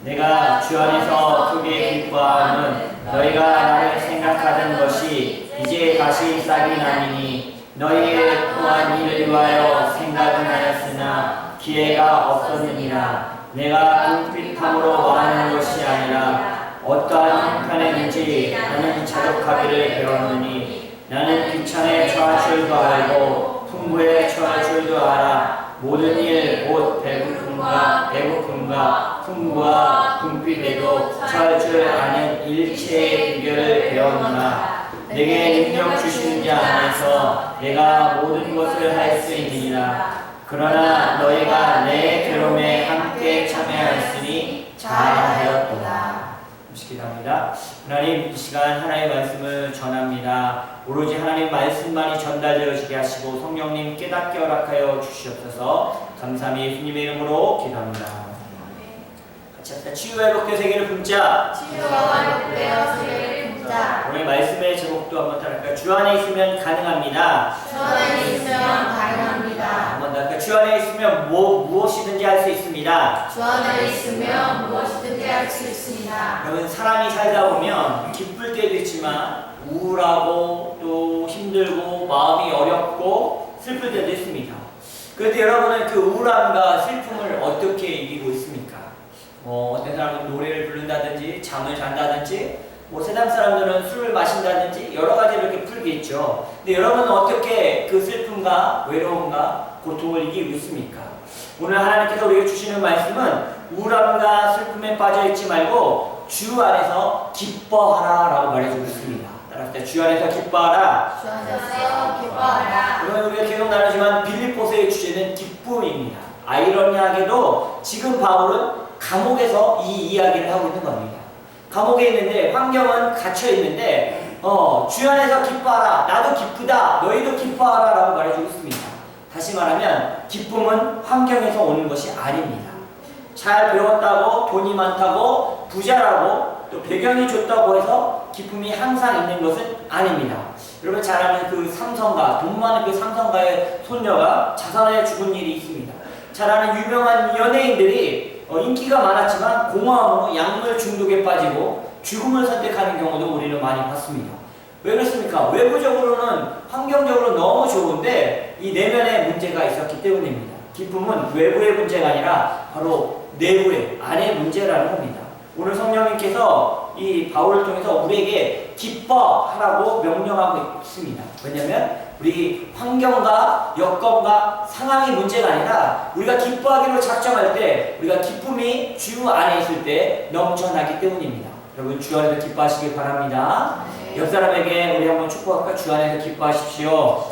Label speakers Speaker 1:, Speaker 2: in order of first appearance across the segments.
Speaker 1: 내가 주 안에서 크게 기뻐함은 너희가 나를 생각하던 것이 이제 다시 싹이 나니니 너희의 또한 이를 위하여 생각은 하였으나 기회가 없었느니라. 내가 궁핍함으로 말하는 것이 아니라 어떠한 형편에든지 나는 자족하기를 배웠느니 나는 귀천에 처할 줄도 알고 풍부에 처할 줄도 알아. 모든 일 곧 배고픔과 풍부와 궁핍에도 처할 줄 아는 일체의 비결을 배웠노라. 내게 능력 주시는 자 안에서 내가 모든 것을 할 수 있느니라. 그러나 너희가 내 괴로움에 함께 참여하였으니 잘하였도다. 기도합니다. 하나님, 이 시간 하나님의 말씀을 전합니다. 오로지 하나님 말씀만이 전달되어지게 하시고 성령님 깨닫게 허락하여 주시옵소서. 감사함이 예수님의 이름으로 기도합니다. 같이 합시다. 치유와 회복되어 세계를 품자. 오늘 말씀의 제목도 한번 따라할까요? 주 안에 있으면 가능합니다. 한번 더 할까요? 주 안에 있으면 무엇이든지 할 수 있습니다. 여러분, 사람이 살다 보면 기쁠 때도 있지만 우울하고 또 힘들고 마음이 어렵고 슬플 때도 있습니다. 그런데 여러분은 그 우울함과 슬픔을 어떻게 이기고 있습니까? 어떤 사람은 노래를 부른다든지 잠을 잔다든지 세상 사람들은 술을 마신다든지 여러 가지로 이렇게 풀겠죠. 근데 여러분은 어떻게 그 슬픔과 외로움과 고통을 이기고 있습니까? 오늘 하나님께서 우리에게 주시는 말씀은 우울함과 슬픔에 빠져있지 말고 주 안에서 기뻐하라 라고 말해주고 있습니다. 따라합시다. 주 안에서 기뻐하라. 오늘 우리가 계속 나누지만 빌립보서의 주제는 기쁨입니다. 아이러니하게도 지금 바울은 감옥에서 이 이야기를 하고 있는 겁니다. 감옥에 있는데 환경은 갇혀 있는데 주 안에서 기뻐하라. 나도 기쁘다. 너희도 기뻐하라 라고 말해주고 있습니다. 다시 말하면 기쁨은 환경에서 오는 것이 아닙니다. 잘 배웠다고 돈이 많다고 부자라고 또 배경이 좋다고 해서 기쁨이 항상 있는 것은 아닙니다. 여러분 잘 아는 그 삼성가, 돈 많은 그 삼성가의 손녀가 자살해 죽은 일이 있습니다. 잘 아는 유명한 연예인들이 인기가 많았지만 공허함으로 약물 중독에 빠지고 죽음을 선택하는 경우도 우리는 많이 봤습니다. 왜 그렇습니까? 외부적으로는 환경적으로 너무 좋은데 이 내면에 문제가 있었기 때문입니다. 기쁨은 외부의 문제가 아니라 바로 내부의 안의 문제라는 겁니다. 오늘 성령님께서 이 바울을 통해서 우리에게 기뻐하라고 명령하고 있습니다. 왜냐하면 우리 환경과 여건과 상황이 문제가 아니라 우리가 기뻐하기로 작정할 때 우리가 기쁨이 주 안에 있을 때 넘쳐나기 때문입니다. 여러분 주 안에서 기뻐하시길 바랍니다. 옆 사람에게 우리 한번 축복할까? 주 안에서 기뻐하십시오.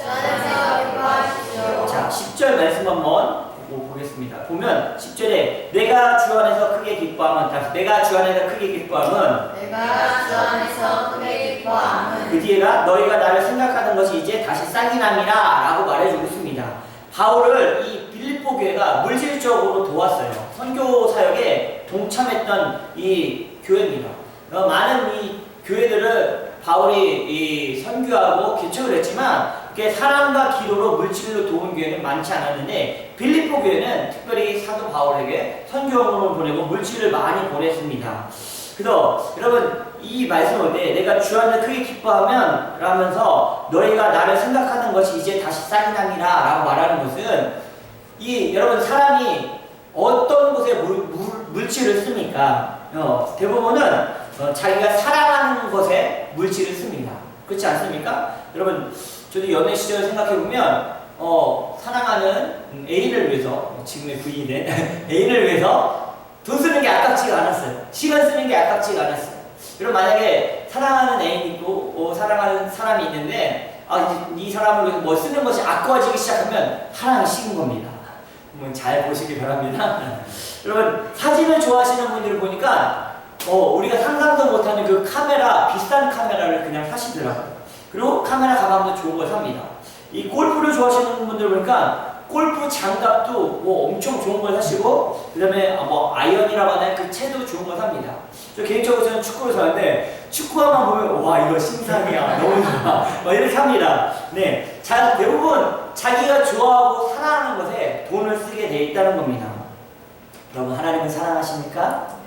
Speaker 1: 자, 10절 말씀 한번 보겠습니다. 보면 10절에 내가 주 안에서 크게 기뻐하면 내가 주 안에서 크게 기뻐하면 그 뒤에가 너희가 나를 생각하는 것이 이제 다시 싹이 남이라 라고 말해주고 있습니다. 바울을 이 빌립보 교회가 물질적으로 도왔어요. 선교 사역에 동참했던 이 교회입니다. 많은 이 교회들을 바울이 이 선교하고 개척을 했지만 사람과 기도로 물질로 도운 교회는 많지 않았는데 빌립보 교회는 특별히 사도 바울에게 선교원을 보내고 물질을 많이 보냈습니다. 그래서 여러분 이 말씀을 때 내가 주 안에서 크게 기뻐하면 라면서 너희가 나를 생각하는 것이 이제 다시 싹이 납니다 라고 말하는 것은 이 여러분 사람이 어떤 곳에 물질을 씁니까? 대부분은 자기가 사랑하는 것에 물질을 씁니다. 그렇지 않습니까? 여러분 저도 연애 시절 생각해보면 사랑하는 애인을 위해서 지금의 부인인 애인을 위해서 돈 쓰는 게 아깝지가 않았어요. 시간 쓰는 게 아깝지가 않았어요. 여러분 만약에 사랑하는 애인이 있고 사랑하는 사람이 있는데 이 사람을 위해서 뭐 쓰는 것이 아까워지기 시작하면 사랑이 식은 겁니다. 잘 보시기 바랍니다. 여러분 사진을 좋아하시는 분들을 보니까 우리가 상상도 못하는 그 카메라, 비싼 카메라를 그냥 사시더라고요. 그리고 카메라 가방도 좋은 걸 삽니다. 이 골프를 좋아하시는 분들 보니까 골프 장갑도 뭐 엄청 좋은 걸 사시고 그 다음에 뭐 아이언이라고 하나요? 그 채도 좋은 걸 삽니다. 저 개인적으로 저는 축구를 좋아하는데 축구화만 보면 와 이거 신상이야 너무 좋아 막 이렇게 삽니다. 네, 대부분 자기가 좋아하고 사랑하는 것에 돈을 쓰게 돼 있다는 겁니다. 여러분 하나님은 사랑하십니까?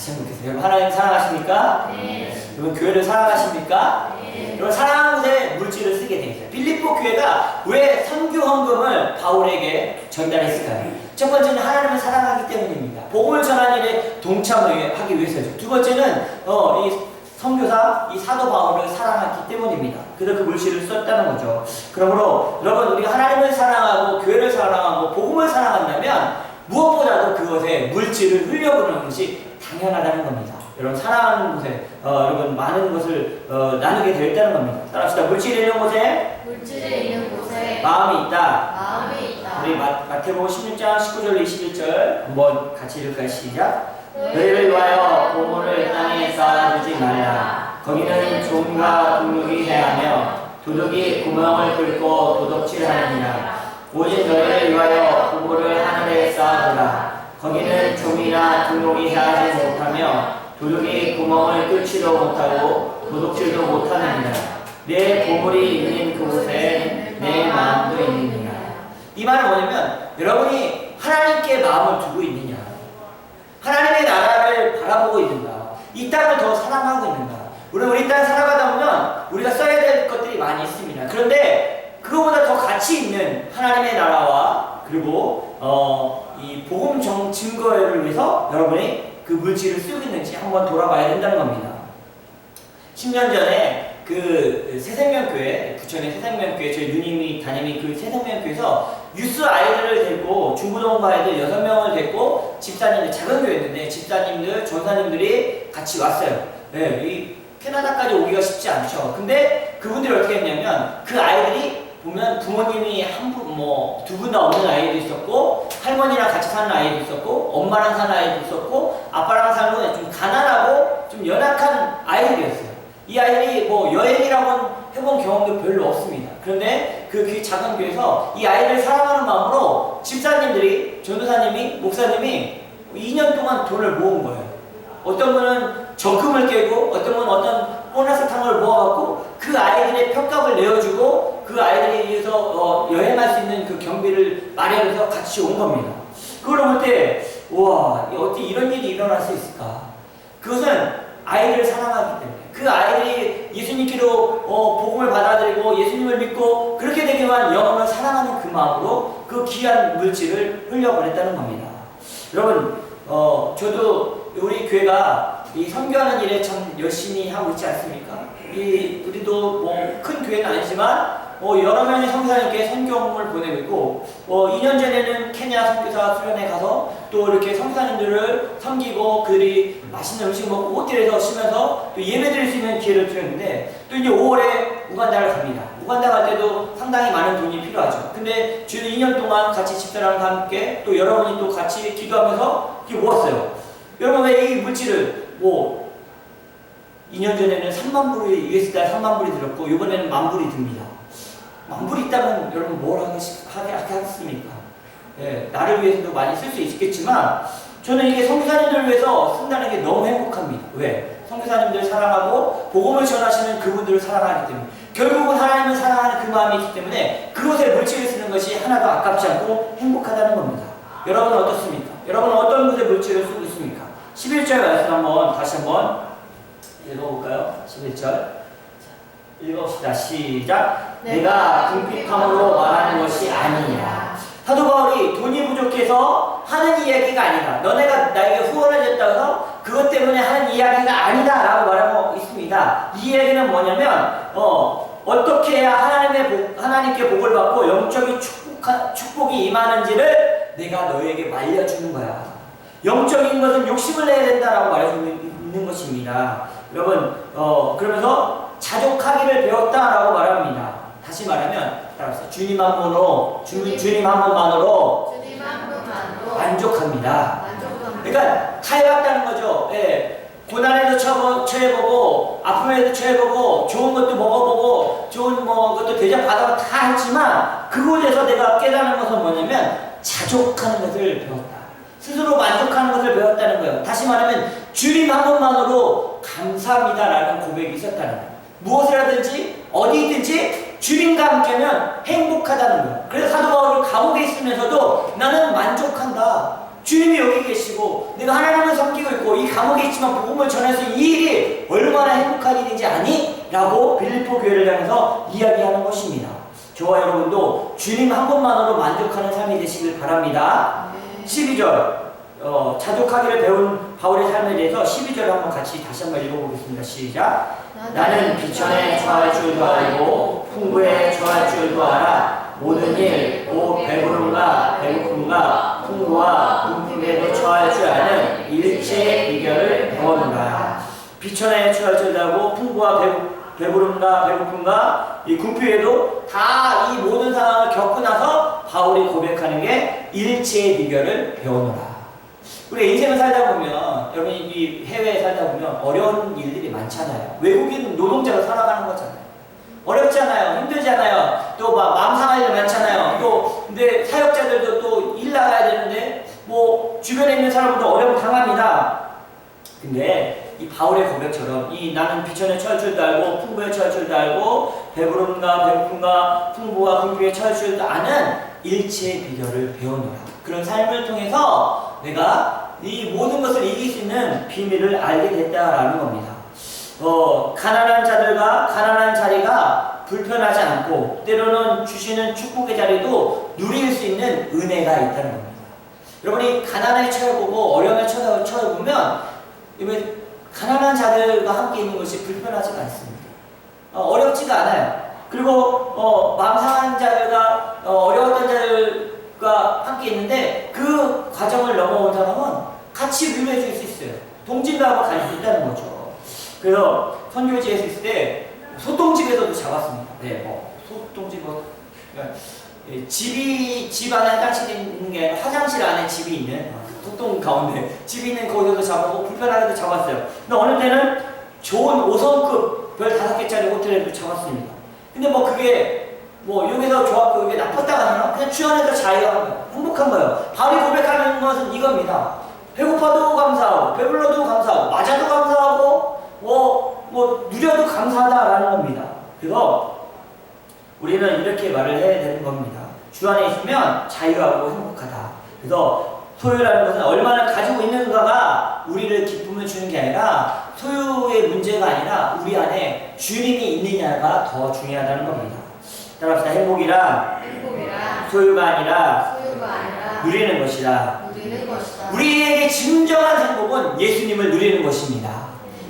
Speaker 1: 다시 한번 보겠습니다. 여러분 하나님 사랑하십니까?
Speaker 2: 네.
Speaker 1: 여러분 교회를 사랑하십니까?
Speaker 2: 네.
Speaker 1: 여러분 사랑하는 곳에 물질을 쓰게 되어 있어요. 빌립보 교회가 왜 선교 헌금을 바울에게 전달했을까요? 첫 번째는 하나님을 사랑하기 때문입니다. 복음을 전하는 일에 동참하기 위해서죠. 두 번째는 이 선교사, 이 사도 바울을 사랑하기 때문입니다. 그래서 그 물질을 썼다는 거죠. 그러므로 여러분 우리가 하나님을 사랑하고 교회를 사랑하고 복음을 사랑한다면 무엇보다도 그것에 물질을 흘려보내는 것이 당연하다는 겁니다. 여러분 사랑하는 곳에 여러분 많은 것을 나누게 되었다는 겁니다. 따라합시다. 물질이 있는 곳에
Speaker 2: 물질이 있는 곳에
Speaker 1: 마음이 있다.
Speaker 2: 마음이 있다.
Speaker 1: 우리 마태복음 16장 19절 21절 한번 같이 읽을까요? 시작. 너희를 위하여 보물을 땅에 쌓아두지 말라. 거기는 종과 동룩이 해하며 도둑이 구멍을 뚫고 도둑질하느니라. 오직 너희를 위하여 보물을 하늘에 쌓아두라. 거기는 종이나 동룩이 해하지 못하며 도둑이 구멍을 뚫지도 못하고 도둑질도 못하느니라. 내 보물이 있는 그곳에 내 마음도 있느니라. 이 말은 뭐냐면 여러분이 하나님께 마음을 두고 있느냐, 하나님의 나라를 바라보고 있는가, 이 땅을 더 사랑하고 있는가. 우리 땅 살아가다 보면 우리가 써야 될 것들이 많이 있습니다. 그런데 그거보다 더 가치 있는 하나님의 나라와 그리고 이 복음 증거를 위해서 여러분이 그 물질을 쓰고 있는지 한번 돌아봐야 된다는 겁니다. 10년 전에 그 새생명교회, 부천의 새생명교회, 저희 누님이 담임이 그 새생명교회에서 유스 아이들을 데리고 중고등부 아이들 6명을 데리고 집사님들, 작은 교회였는데 집사님들, 전사님들이 같이 왔어요. 네, 이 캐나다까지 오기가 쉽지 않죠. 근데 그분들이 어떻게 했냐면 그 아이들이 보면 부모님이 두 분 다 없는 아이도 있었고 할머니랑 같이 사는 아이도 있었고 엄마랑 사는 아이도 있었고 아빠랑 사는 좀 가난하고 좀 연약한 아이들이었어요. 이 아이들이 여행이라고는 해본 경험도 별로 없습니다. 그런데 그 작은 교회에서 이 아이를 사랑하는 마음으로 집사님들이, 전도사님이, 목사님이 2년 동안 돈을 모은 거예요. 어떤 분은 적금을 깨고 어떤 분은 어떤 보너스 탕을 모아갖고 그 아이들의 평값을 내어주고 그 아이들에 의해서 여행할 수 있는 그 경비를 마련해서 같이 온 겁니다. 그걸 볼 때 우와, 어떻게 이런 일이 일어날 수 있을까? 그것은 아이들을 사랑하기 때문에 그 아이들이 예수님께로 복음을 받아들이고 예수님을 믿고 그렇게 되기 위한 영혼을 사랑하는 그 마음으로 그 귀한 물질을 흘려보냈다는 겁니다. 여러분 저도 우리 교회가 이 선교하는 일에 참 열심히 하고 있지 않습니까? 우리도 큰 교회는 아니지만 여러 명의 선교사님께 선교를 보내고 있고 2년 전에는 케냐 선교사 수련회 가서 또 이렇게 선교사님들을 섬기고 그들이 맛있는 음식 먹고 호텔에서 쉬면서 또 예배 드릴 수 있는 기회를 드렸는데 또 이제 5월에 우간다를 갑니다. 우간다 갈 때도 상당히 많은 돈이 필요하죠. 근데 지금 2년 동안 같이 집사람과 함께 또 여러분이 또 같이 기도하면서 이렇게 모았어요. 여러분 왜 이 물질을 2년 전에는 3만 불이 USD에 3만 불이 들었고 이번에는 1만 불이 듭니다. 1만 불이 있다면 여러분 뭘 하겠습니까? 예, 나를 위해서도 많이 쓸 수 있겠지만 저는 이게 선교사님들을 위해서 쓴다는 게 너무 행복합니다. 왜? 선교사님들을 사랑하고 복음을 전하시는 그분들을 사랑하기 때문에 결국은 하나님을 사랑하는 그 마음이 있기 때문에 그것에 물질을 쓰는 것이 하나도 아깝지 않고 행복하다는 겁니다. 여러분은 어떻습니까? 여러분은 어떤 곳에 물질을 쓰고 있습니까? 11절 말씀 다시 한번 읽어볼까요? 11절 읽어봅시다. 시작. 내가 궁핍함으로 말하는 것이 아니니라. 사도 바울이 돈이 부족해서 하는 이야기가 아니다. 너네가 나에게 후원을 줬다고 해서 그것 때문에 하는 이야기가 아니다 라고 말하고 있습니다. 이 이야기는 뭐냐면 어떻게 해야 하나님께 복을 받고 영적인 축복이 임하는지를 내가 너에게 말려주는 거야. 영적인 것은 욕심을 내야 된다라고 말해주고 있는 것입니다. 여러분 그러면서 자족하기를 배웠다라고 말합니다. 다시 말하면 주님 한 분으로 주님 한 분만으로 만족합니다. 그러니까 타협했다는 거죠. 예. 고난에도 처해보고 아픔에도 처해보고 좋은 것도 먹어보고 좋은 것도 대접받아서 다 했지만 그곳에서 내가 깨닫는 것은 뭐냐면 자족하는 것을 배웠다. 스스로 만족하는 것을 배웠다는 거예요. 다시 말하면 주님 한 분만으로 감사합니다라는 고백이 있었다는 거예요. 무엇을 하든지 어디 있든지 주님과 함께면 행복하다는 거예요. 그래서 사도 바울은 감옥에 있으면서도 나는 만족한다. 주님이 여기 계시고 내가 하나님을 섬기고 있고 이 감옥에 있지만 복음을 전해서 이 일이 얼마나 행복한 일인지 아니? 라고 빌립보 교회를 향해서 이야기하는 것입니다. 저와 여러분도 주님 한 분만으로 만족하는 삶이 되시길 바랍니다. 12절 자족하기를 배운 바울의 삶에 대해서 12절을 한번 같이 다시 한번 읽어보겠습니다. 시작. 나는 비천에 처할 줄도 알고 풍부에 처할 줄도 알아. 모든 일, 곧 배부름과 배고픔과 풍부와 궁핍에도 처할 줄 아는 일체의 비결을 배웠노라. 비천에 처할 줄도 알고 풍부와 배부름과 배고픔과 이 궁핍에도 다 이 모든 상황을 겪고 나서 바울이 고백하는 게 일체의 비결을 배워노라. 우리 인생을 살다 보면 여러분이 이 해외에 살다 보면 어려운 일들이 많잖아요. 외국인 노동자로 살아가는 거잖아요. 어렵잖아요. 힘들잖아요. 또 막 마음 상할 일 많잖아요. 또 근데 사역자들도 또 일 나가야 되는데 뭐 주변에 있는 사람들도 어려움 당합니다. 근데 이 바울의 고백처럼 이 나는 비천에 처할 줄도 알고 풍부에 처할 줄도 알고 배부름과 배고픔과 풍부와 궁핍에 처할 줄도 아는 일체의 비결을 배우노라. 그런 삶을 통해서 내가 이 모든 것을 이길 수 있는 비밀을 알게 됐다라는 겁니다. 가난한 자들과 가난한 자리가 불편하지 않고 때로는 주시는 축복의 자리도 누릴 수 있는 은혜가 있다는 겁니다. 여러분이 가난에 처해보고 어려움에 처해보면 가난한 자들과 함께 있는 것이 불편하지가 않습니다. 어렵지가 않아요. 그리고 마음 상한 자들과 어려웠던 자들과 함께 있는데 그 과정을 넘어온 사람은 같이 위로해 줄 수 있어요. 동진감을 가질 수 있다는 거죠. 그래서 선교지에서 있을 때 소똥집에서도 잡았습니다. 네, 소똥집 집 안에 화장실이 있는 게 아니라 화장실 안에 집이 있는 소똥 가운데 집이 있는 거기서도 잡았고 불편하게도 잡았어요. 근데 어느 때는 좋은 5성급 별 5개짜리 호텔에도 잡았습니다. 근데 그게 여기서 좋았고 이게 나빴다가 아니라 그냥 주 안에서 자유한 거예요. 행복한 거예요. 바울이 고백하는 것은 이겁니다. 배고파도 감사하고 배불러도 감사하고 맞아도 감사하고 누려도 감사하다라는 겁니다. 그래서 우리는 이렇게 말을 해야 되는 겁니다. 주 안에 있으면 자유하고 행복하다. 그래서 소유라는 것은 얼마나 가지고 있는가가 우리를 기쁨을 주는 게 아니라 소유의 문제가 아니라 우리 안에 주님이 있느냐가 더 중요하다는 겁니다. 따라합시다. 행복이란 소유가 아니라 누리는 것이다. 우리에게 진정한 행복은 예수님을 누리는 것입니다.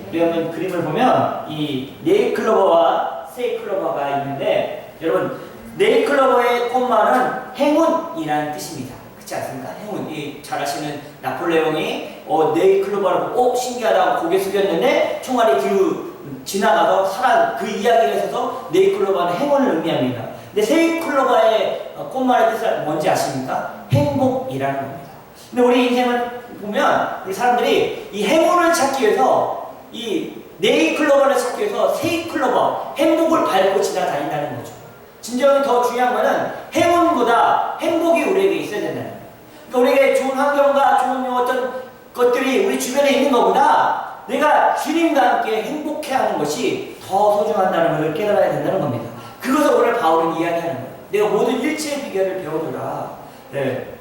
Speaker 1: 우리 한번 그림을 보면 이 네잎클로버와 세잎클로버가 있는데 여러분 네잎클로버의 꽃말은 행운이라는 뜻입니다. 그렇지 않습니까? 행운. 잘 아시는 나폴레옹이 네잎클로버를 보고 신기하다고 고개 숙였는데 총알이 뒤로 지나가서 그 이야기를 해서 네잎클로버는 행운을 의미합니다. 근데 세잎클로버의 꽃말의 뜻은 뭔지 아십니까? 행복이라는 겁니다. 근데 우리 인생을 보면 우리 사람들이 이 행운을 찾기 위해서 이 네잎클로버를 찾기 위해서 세잎클로버 행복을 밟고 지나다닌다는 거죠. 진정히 더 중요한 거는 행운보다 행복이 우리에게 있어야 된다는 거예요. 그러니까 우리에게 좋은 환경과 좋은 어떤 것들이 우리 주변에 있는 것보다 내가 주님과 함께 행복해하는 것이 더 소중하다는 것을 깨달아야 된다는 겁니다. 그것을 오늘 바울은 이야기하는 거예요. 내가 모든 일체의 비결을 배우노라. 네.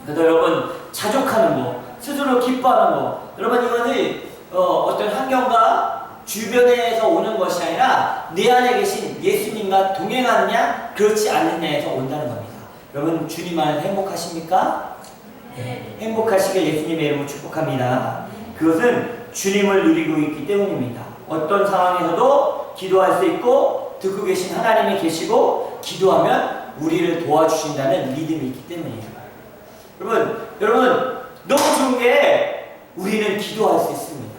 Speaker 1: 그래서 여러분 자족하는 거, 스스로 기뻐하는 거, 여러분 이거는 어떤 환경과 주변에서 오는 것이 아니라 내 안에 계신 예수님과 동행하느냐 그렇지 않느냐에서 온다는 겁니다. 여러분 주님 안에 행복하십니까? 네. 행복하시길 예수님의 이름으로 축복합니다. 그것은 주님을 누리고 있기 때문입니다. 어떤 상황에서도 기도할 수 있고 듣고 계신 하나님이 계시고 기도하면 우리를 도와주신다는 믿음이 있기 때문이에요. 여러분 너무 좋은 게 우리는 기도할 수 있습니다.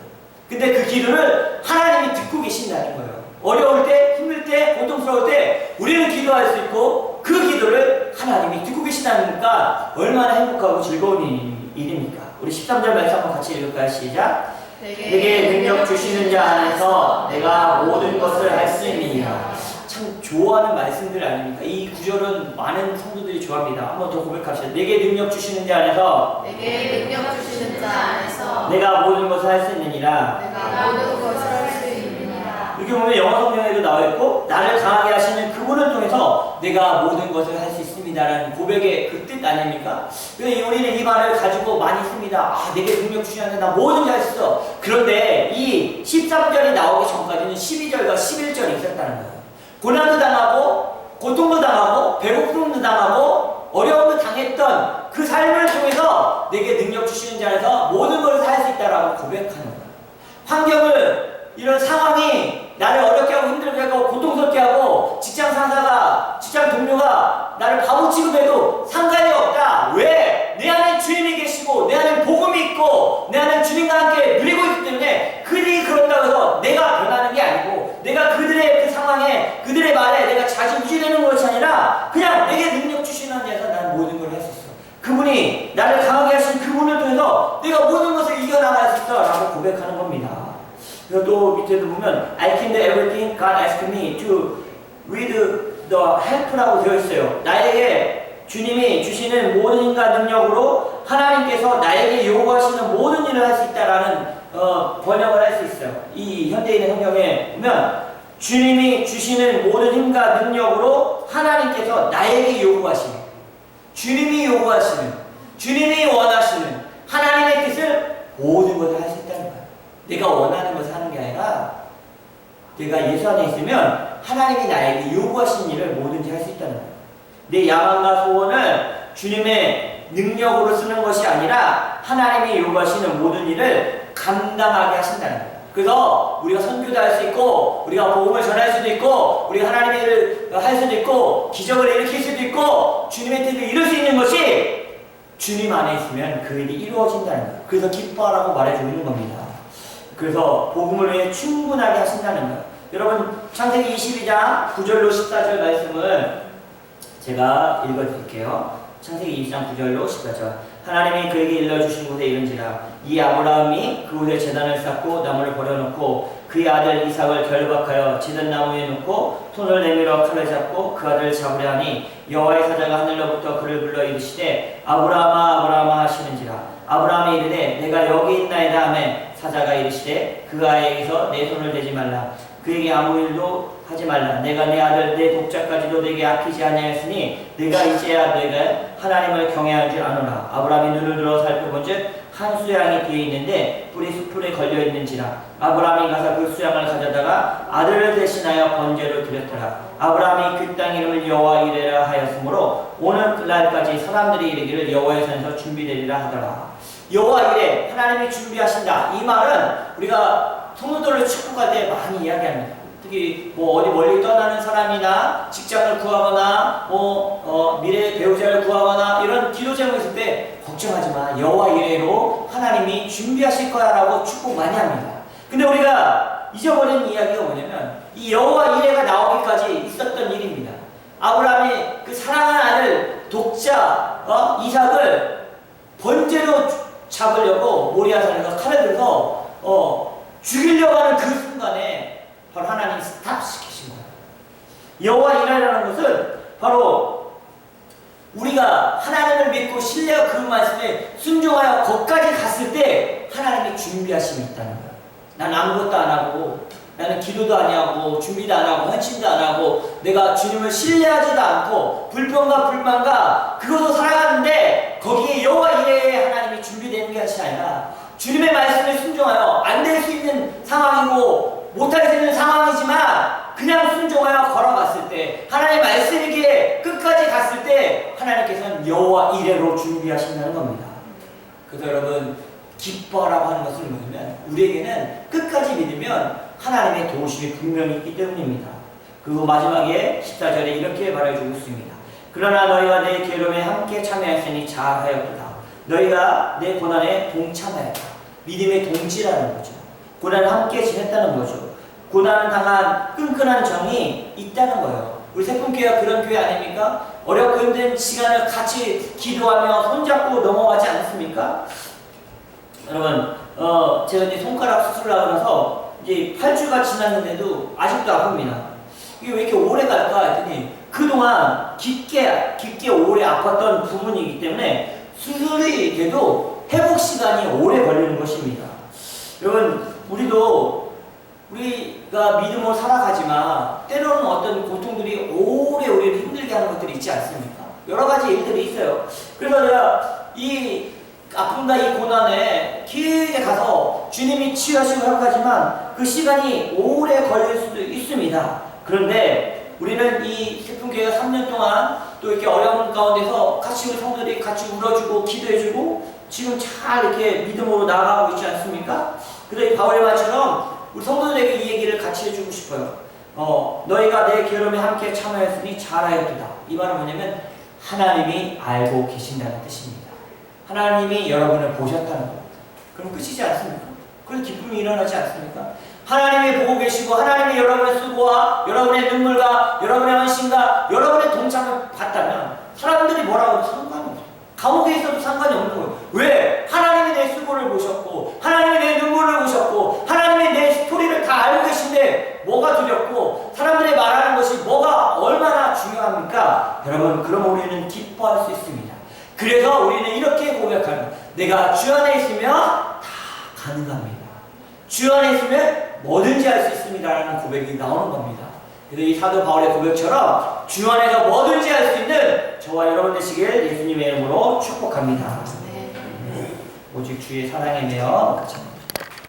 Speaker 1: 근데 그 기도를 하나님이 듣고 계신다는 거예요. 어려울 때, 힘들 때, 고통스러울 때 우리는 기도할 수 있고 그 기도를 하나님이 듣고 계신다니까 얼마나 행복하고 즐거운 일입니까? 우리 13절 말씀 한번 같이 읽을까요? 시작. 내게 능력 주시는 자 안에서 내가 모든 것을 할 수 있느니라. 참 좋아하는 말씀들 아닙니까? 이 구절은 많은 성도들이 좋아합니다. 한번 더 고백합시다. 내게 능력 주시는 자 안에서 내가 모든 것을 할 수 있느니라. 이렇게 보면 영어 성경에도 나와 있고 나를 강하게 하시는 그분을 통해서 내가 모든 것을 할 수 있습니다. 있습니다라는 고백의 그 뜻 아닙니까? 그래서 우리는 이 말을 가지고 많이 씁니다. 아, 내게 능력 주시는데 나 뭐든지 할 수 있어. 그런데 이 13절이 나오기 전까지는 12절과 11절이 있었다는 거예요. 고난도 당하고 고통도 당하고 배고픔도 당하고 어려움도 당했던 그 삶을 통해서 내게 능력 주시는 자에서 모든 것을 할 수 있다라고 고백하는 거예요. 환경을 이런 상황이 나를 어렵게 하고 힘들게 하고 고통스럽게 하고 직장 상사가 직장 동료가 나를 바보 취급해도 상관이 없다. 왜? 내 안에 주님이 계시고 내 안에 복음이 있고 내 안에 주님과 함께 누리고 있기 때문에 그들이 그런다고 해서 내가 변하는 게 아니고 내가 그들의 그 상황에 그들의 말에 내가 좌지우지되는 것이 아니라 그냥 내게 능력 주시는 자에서 나는 모든 걸 할 수 있어. 그분이 나를 강하게 하신 그분을 통해서 내가 모든 것을 이겨나갈 수 있어 라고 고백하는 겁니다. 그리고 또 밑에도 보면 I can do everything God asked me to with the help라고 되어 있어요. 나에게 주님이 주시는 모든 인간 능력으로 하나님께서 나에게 요구하시는 모든 일을 할 수 있다라는 번역을 할 수 있어요. 이 현대인의 성경에 보면 주님이 주시는 모든 힘과 능력으로 하나님께서 나에게 요구하시는 주님이 요구하시는 주님이 원하시는 하나님의 뜻을 모든 것을 할 수 있다는 거예요. 내가 원하는 것을 하는 게 아니라 내가 예수 안에 있으면 하나님이 나에게 요구하신 일을 뭐든지 할 수 있다는 거예요. 내 야망과 소원을 주님의 능력으로 쓰는 것이 아니라 하나님이 요구하시는 모든 일을 감당하게 하신다는 거예요. 그래서 우리가 선교도 할 수 있고 우리가 복음을 전할 수도 있고 우리가 하나님의 일을 할 수도 있고 기적을 일으킬 수도 있고 주님의 뜻을 이룰 수 있는 것이 주님 안에 있으면 그 일이 이루어진다는 거예요. 그래서 기뻐하라고 말해주고 있는 겁니다. 그래서 복음을 위해 충분하게 하신다는 거예요. 여러분 창세기 22장 9절로 14절 말씀을 제가 읽어드릴게요. 창세기 22장 9절로 14절. 하나님이 그에게 일러주신 곳에 이른지라 이 아브라함이 그곳에 제단을 쌓고 나무를 버려놓고 그의 아들 이삭을 결박하여 제단 나무에 놓고 손을 내밀어 칼을 잡고 그 아들을 잡으려 하니 여호와의 사자가 하늘로부터 그를 불러 이르시되 아브라함아 아브라함아 하시는지라 아브라함이 이르되 내가 여기 있나이다 하매 사자가 이르시되 그 아이에게서 내 손을 대지 말라 그에게 아무 일도 하지 말라. 내가 내 아들 내 독자까지도 내게 아끼지 아니하였으니 내가 이제야 내가 하나님을 경외할 줄 아노라. 아브라함이 눈을 들어 살펴본즉 한 수양이 뒤에 있는데 뿔이 숯불에 걸려 있는지라. 아브라함이 가서 그 수양을 가져다가 아들을 대신하여 번제로 드렸더라. 아브라함이 그 땅 이름을 여호와 이레라 하였으므로 오늘날까지 사람들이 이르기를 여호와의 산에서 준비되리라 하더라. 여호와 이레 하나님이 준비하신다. 이 말은 우리가 성도들을 축복할 때 많이 이야기합니다. 특히 뭐 어디 멀리 떠나는 사람이나 직장을 구하거나 미래의 배우자를 구하거나 이런 기도 제목이 있을 때 걱정하지 마. 여호와 이레로 하나님이 준비하실 거야라고 축복 많이 합니다. 근데 우리가 잊어버린 이야기가 뭐냐면 이 여호와 이레가 나오기까지 있었던 일입니다. 아브라함이 그 사랑하는 아들 독자 이삭을 번제로 잡으려고 모리아산에서 칼을 들어서 죽이려고 하는 그 순간에 바로 하나님이 스탑시키신 거예요. 여호와 이레라는 것은 바로 우리가 하나님을 믿고 신뢰하고 그 말씀에 순종하여 거기까지 갔을 때 하나님이 준비하심이 있다는 거예요. 난 아무것도 안 하고 나는 기도도 안 하고 준비도 안 하고 헌신도 안 하고 내가 주님을 신뢰하지도 않고 불평과 불만과 그것도 살아가는데 거기에 여호와 이레의 하나님이 준비되는 것이 아니라 주님의 말씀에 순종하여 안 될 수 있는 상황이고 못할 수 있는 상황이지만 그냥 순종하여 걸어갔을 때 하나님의 말씀이기에 끝까지 갔을 때 하나님께서는 여호와 이레로 준비하신다는 겁니다. 그래서 여러분 기뻐라고 하는 것은 뭐냐면 우리에게는 끝까지 믿으면 하나님의 도우심이 분명히 있기 때문입니다. 그리고 마지막에 14절에 이렇게 말해주고 있습니다. 그러나 너희가 내 괴로움에 함께 참여했으니 잘하였도다. 너희가 내 고난에 동참하였다. 믿음의 동지라는 거죠. 고난을 함께 지냈다는 거죠. 고난을 당한 끈끈한 정이 있다는 거예요. 우리 세품교회가 그런 교회 아닙니까? 어렵고 힘든 시간을 같이 기도하며 손잡고 넘어가지 않습니까? 여러분, 제가 이제 손가락 수술을 하고 나서 이제 8주가 지났는데도 아직도 아픕니다. 이게 왜 이렇게 오래 갈까 했더니 그동안 깊게 오래 아팠던 부분이기 때문에 수술이 돼도 회복 시간이 오래 걸리는 것입니다. 여러분, 우리가 믿음으로 살아가지만 때로는 어떤 고통들이 오래 우리를 힘들게 하는 것들이 있지 않습니까? 여러 가지 일들이 있어요. 그래서 내가 이 아픔과 이 고난에 길게 가서 주님이 치유하시고 생각하지만 그 시간이 오래 걸릴 수도 있습니다. 그런데 우리는 이 태풍교회가 3년 동안 또 이렇게 어려운 가운데서 같이 우리 성도들이 같이 울어주고 기도해주고 지금 잘 이렇게 믿음으로 나아가고 있지 않습니까? 그래서 이 바울의 말처럼 우리 성도들에게 이 얘기를 같이 해주고 싶어요. 너희가 내 괴로움에 함께 참여했으니 잘하였도다. 이 말은 뭐냐면 하나님이 알고 계신다는 뜻입니다. 하나님이 여러분을 보셨다는 겁니다. 그럼 끝이지 않습니까? 그래서 기쁨이 일어나지 않습니까? 하나님이 보고 계시고 하나님이 여러분의 수고와 여러분의 눈물과 여러분의 헌신과 여러분의 동참을 봤다면 사람들이 뭐라고 해도 상관이 없어요. 감옥에 있어도 상관이 없는 거예요. 왜? 하나님이 내 수고를 보셨고 하나님이 내 눈물을 보셨고 하나님이 내 스토리를 다 알고 계신데 뭐가 두렵고 사람들이 말하는 것이 뭐가 얼마나 중요합니까? 여러분, 그럼 우리는 기뻐할 수 있습니다. 그래서 우리는 이렇게 고백하는 거예요. 내가 주 안에 있으면 다 가능합니다. 주 안에 있으면 뭐든지 할 수 있습니다라는 고백이 나오는 겁니다. 그래서 이 사도 바울의 고백처럼 주 안에서 뭐든지 할 수 있는 저와 여러분 되시길 예수님의 이름으로 축복합니다. 오직 주의 사랑에 매여 같이 합니다.